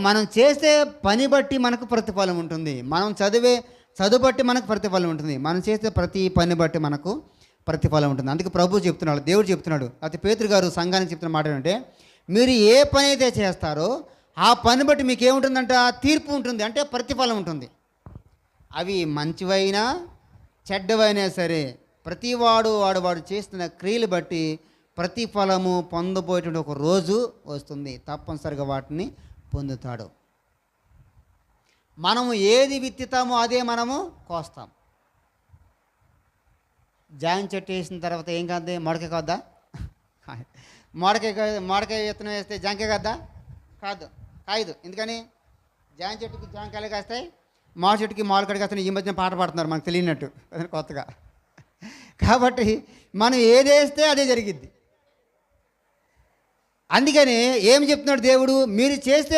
మనం చేసే పని బట్టి మనకు ప్రతిఫలం ఉంటుంది. మనం చదివే చదువు బట్టి మనకు ప్రతిఫలం ఉంటుంది. మనం చేసే ప్రతి పని బట్టి మనకు ప్రతిఫలం ఉంటుంది. అందుకే ప్రభు చెప్తున్నాడు, దేవుడు చెప్తున్నాడు, అయితే పేతురు గారు సంఘానికి చెప్తున్న మాట ఏంటంటే, మీరు ఏ పని అయితే చేస్తారో ఆ పని బట్టి మీకు ఏముంటుందంట, తీర్పు ఉంటుంది, అంటే ప్రతిఫలం ఉంటుంది. అవి మంచివైనా చెడ్డవైనా సరే ప్రతివాడు వాడు చేస్తున్న క్రియలు బట్టి ప్రతిఫలము పొందబోయేటువంటి ఒక రోజు వస్తుంది. తప్పనిసరిగా వాటిని పొందుతాడు. మనము ఏది విత్తుతామో అదే మనము కోస్తాం. జాయిన్ చెట్టు వేసిన తర్వాత ఏం కాదు, మొడకాయ కాద్దా? మొడకాయ విత్తనం వేస్తే జాంకాయ కాద్దా? కాదు, కాయదు. ఎందుకని? జాయిన్ చెట్టుకి జాంకాయలు కాస్తాయి, మామిడి చెట్టుకి మామిడికాయలు కాస్తాయి. ఈ మధ్యన పాట పాడుతున్నారు మనకు తెలియనట్టు కొత్తగా. కాబట్టి మనం ఏదేస్తే అదే జరిగిద్ది. అందుకని ఏం చెప్తున్నాడు దేవుడు, మీరు చేస్తే